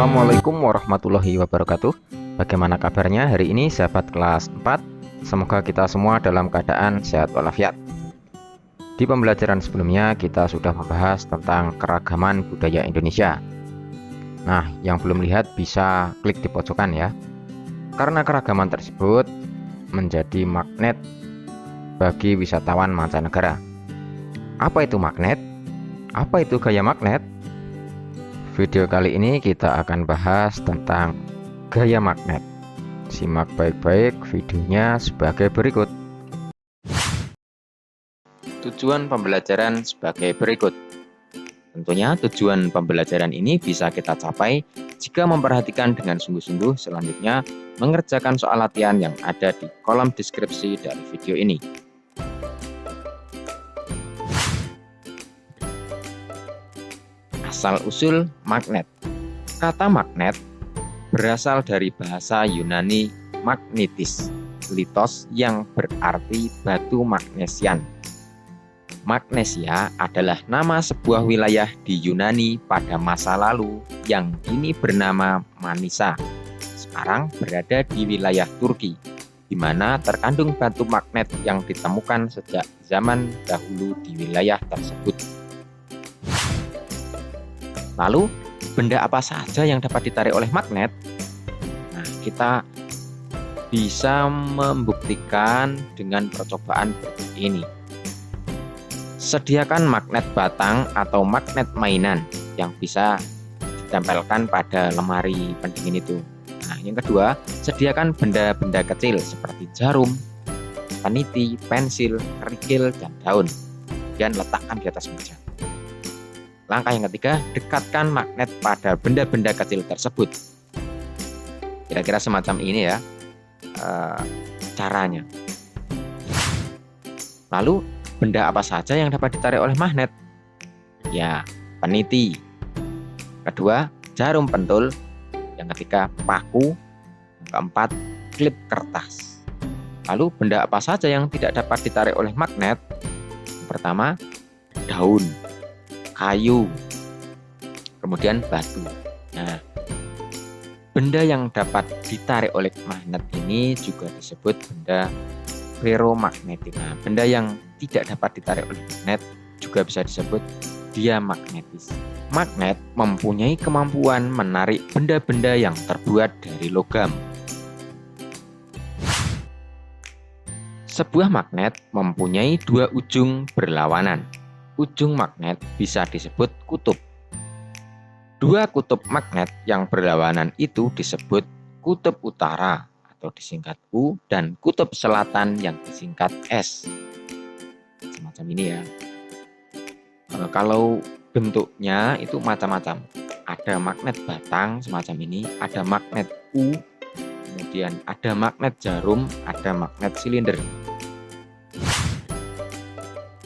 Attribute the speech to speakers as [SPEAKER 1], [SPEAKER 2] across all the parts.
[SPEAKER 1] Assalamualaikum warahmatullahi wabarakatuh. Bagaimana kabarnya hari ini sahabat kelas 4? Semoga kita semua dalam keadaan sehat walafiat. Di pembelajaran sebelumnya kita sudah membahas tentang keragaman budaya Indonesia. Nah, yang belum lihat bisa klik di pojokan ya. Karena keragaman tersebut menjadi magnet bagi wisatawan mancanegara. Apa itu magnet? Apa itu gaya magnet? Video kali ini kita akan bahas tentang gaya magnet. Simak baik-baik videonya sebagai berikut. Tujuan pembelajaran sebagai berikut. Tentunya tujuan pembelajaran ini bisa kita capai jika memperhatikan dengan sungguh-sungguh, selanjutnya mengerjakan soal latihan yang ada di kolom deskripsi dari video ini. Asal-usul magnet. Kata magnet berasal dari bahasa Yunani magnetis, litos yang berarti batu magnesian. Magnesia adalah nama sebuah wilayah di Yunani pada masa lalu yang kini bernama Manisa. Sekarang berada di wilayah Turki, di mana terkandung batu magnet yang ditemukan sejak zaman dahulu di wilayah tersebut. Lalu, benda apa saja yang dapat ditarik oleh magnet? Nah, kita bisa membuktikan dengan percobaan berikut ini. Sediakan magnet batang atau magnet mainan yang bisa ditempelkan pada lemari pendingin itu. Nah, yang kedua, sediakan benda-benda kecil seperti jarum, peniti, pensil, kerikil, dan daun. Dan letakkan di atas meja. Langkah yang ketiga, dekatkan magnet pada benda-benda kecil tersebut. Kira-kira semacam ini ya caranya. Lalu, benda apa saja yang dapat ditarik oleh magnet? Ya, peniti. Kedua, jarum pentul. Yang ketiga, paku. Yang keempat, klip kertas. Lalu, benda apa saja yang tidak dapat ditarik oleh magnet? Yang pertama, daun, kayu, kemudian batu. Nah, benda yang dapat ditarik oleh magnet ini juga disebut benda ferromagnetik. Nah, benda yang tidak dapat ditarik oleh magnet juga bisa disebut diamagnetis. Magnet mempunyai kemampuan menarik benda-benda yang terbuat dari logam. Sebuah magnet mempunyai dua ujung berlawanan. Ujung magnet bisa disebut kutub. Dua kutub magnet yang berlawanan itu disebut kutub utara atau disingkat U dan kutub selatan yang disingkat S. Semacam ini ya. Kalau bentuknya itu macam-macam. Ada magnet batang semacam ini, ada magnet U, kemudian ada magnet jarum, ada magnet silinder.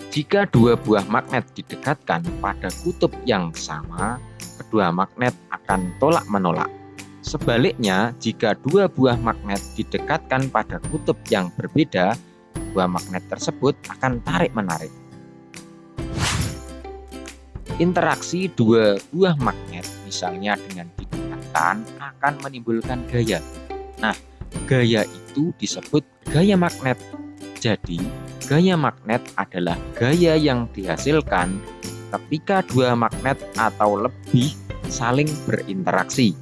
[SPEAKER 1] Jika dua buah magnet didekatkan pada kutub yang sama, kedua magnet akan tolak-menolak. Sebaliknya, jika dua buah magnet didekatkan pada kutub yang berbeda, dua magnet tersebut akan tarik-menarik. Interaksi dua buah magnet, misalnya dengan didekatkan, akan menimbulkan gaya. Nah, gaya itu disebut gaya magnet. Jadi, gaya magnet adalah gaya yang dihasilkan ketika dua magnet atau lebih saling berinteraksi.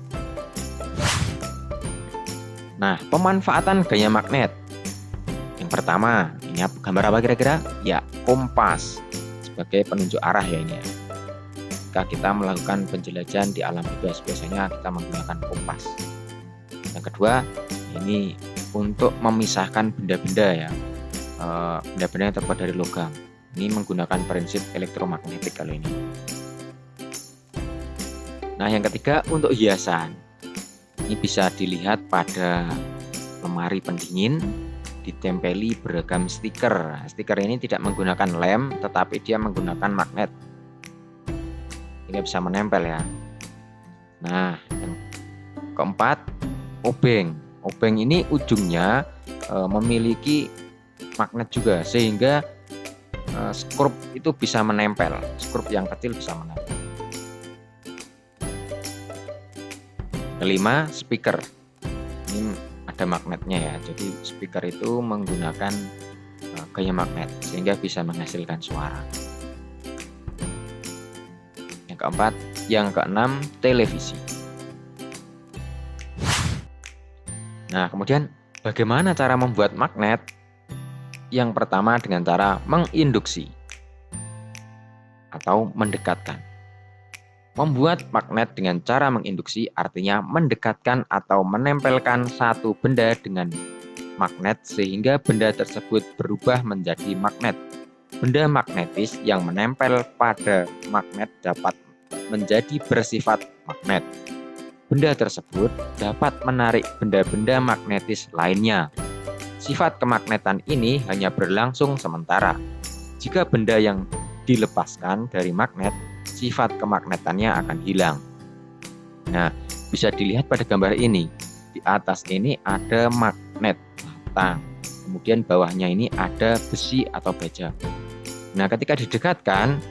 [SPEAKER 1] Nah, pemanfaatan gaya magnet. Yang pertama, ini gambar apa kira-kira? Ya, kompas sebagai penunjuk arah ya ini ya. Jika kita melakukan penjelajahan di alam bebas, biasanya kita menggunakan kompas. Yang kedua, ini untuk memisahkan benda-benda ya. Benda-benda yang terbuat dari logam. Ini menggunakan prinsip elektromagnetik kalau ini. Nah, yang ketiga untuk hiasan. Ini bisa dilihat pada lemari pendingin ditempeli beragam stiker. Stiker ini tidak menggunakan lem, tetapi dia menggunakan magnet. Ini bisa menempel ya. Nah, yang keempat obeng. Obeng ini ujungnya memiliki magnet juga, sehingga skrup itu bisa menempel, skrup yang kecil bisa menempel. Kelima, speaker. Ini ada magnetnya ya. Jadi speaker itu menggunakan gaya magnet sehingga bisa menghasilkan suara. Yang keempat, yang keenam, televisi. Nah, kemudian bagaimana cara membuat magnet? Yang pertama dengan cara menginduksi atau mendekatkan. Membuat magnet dengan cara menginduksi artinya mendekatkan atau menempelkan satu benda dengan magnet sehingga benda tersebut berubah menjadi magnet. Benda magnetis yang menempel pada magnet dapat menjadi bersifat magnet. Benda tersebut dapat menarik benda-benda magnetis lainnya. Sifat kemagnetan ini hanya berlangsung sementara. Jika benda yang dilepaskan dari magnet, sifat kemagnetannya akan hilang. Nah, bisa dilihat pada gambar ini. Di atas ini ada magnet batang. Kemudian bawahnya ini ada besi atau baja. Nah, ketika didekatkan,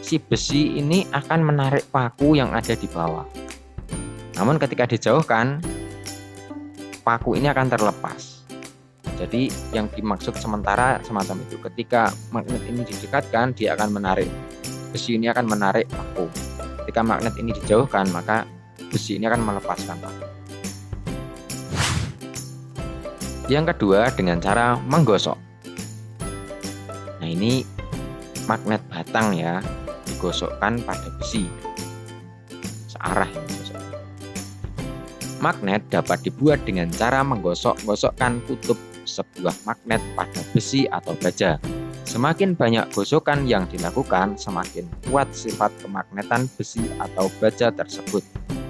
[SPEAKER 1] si besi ini akan menarik paku yang ada di bawah. Namun ketika dijauhkan, paku ini akan terlepas. Jadi yang dimaksud sementara semacam itu. Ketika magnet ini didekatkan, dia akan menarik. Besi ini akan menarik paku. Ketika magnet ini dijauhkan, maka besi ini akan melepaskan paku. Yang kedua dengan cara menggosok. Nah, ini magnet batang ya, digosokkan pada besi. Searah yang digosok. Magnet dapat dibuat dengan cara menggosok-gosokkan kutub sebuah magnet pada besi atau baja. Semakin banyak gosokan yang dilakukan, semakin kuat sifat kemagnetan besi atau baja tersebut.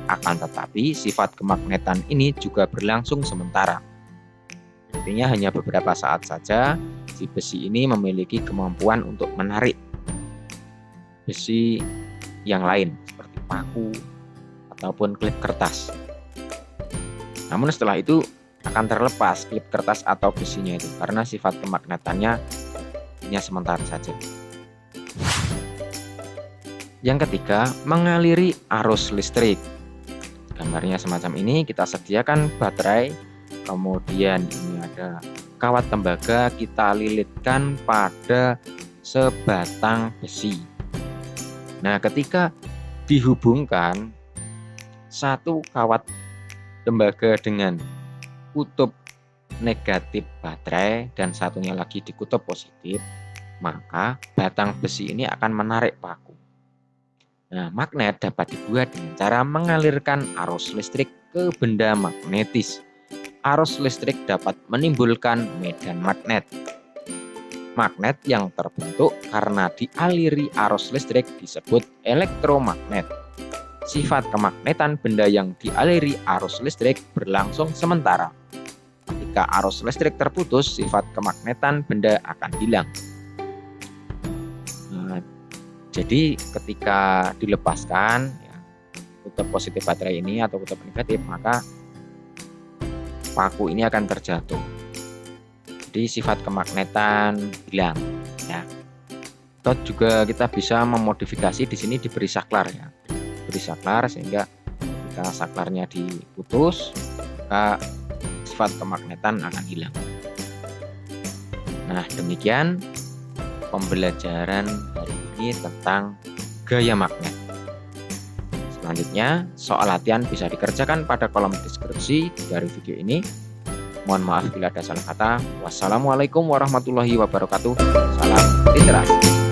[SPEAKER 1] Akan tetapi, sifat kemagnetan ini juga berlangsung sementara. Artinya hanya beberapa saat saja, si besi ini memiliki kemampuan untuk menarik besi yang lain, seperti paku ataupun klip kertas. Namun setelah itu akan terlepas klip kertas atau besinya itu karena sifat kemagnetannya hanya sementara saja. Yang ketiga, mengaliri arus listrik. Gambarnya semacam ini, kita sediakan baterai, kemudian ini ada kawat tembaga, kita lilitkan pada sebatang besi. Nah, ketika dihubungkan satu kawat tembaga dengan kutub negatif baterai dan satunya lagi di kutub positif, maka batang besi ini akan menarik paku. Nah, magnet dapat dibuat dengan cara mengalirkan arus listrik ke benda magnetis. Arus listrik dapat menimbulkan medan magnet. Magnet yang terbentuk karena dialiri arus listrik disebut elektromagnet. Sifat kemagnetan benda yang dialiri arus listrik berlangsung sementara. Ketika arus listrik terputus, sifat kemagnetan benda akan hilang. Nah, jadi ketika dilepaskan ya, kutub positif baterai ini atau kutub negatif, maka paku ini akan terjatuh. Jadi sifat kemagnetan hilang. Ya. Atau juga kita bisa memodifikasi di sini diberi saklar ya. Beri saklar sehingga ketika saklarnya diputus, maka sifat kemagnetan akan hilang. Nah, demikian pembelajaran hari ini tentang gaya magnet. Selanjutnya, soal latihan bisa dikerjakan pada kolom deskripsi dari video ini. Mohon maaf bila ada salah kata. Wassalamualaikum warahmatullahi wabarakatuh. Salam literasi.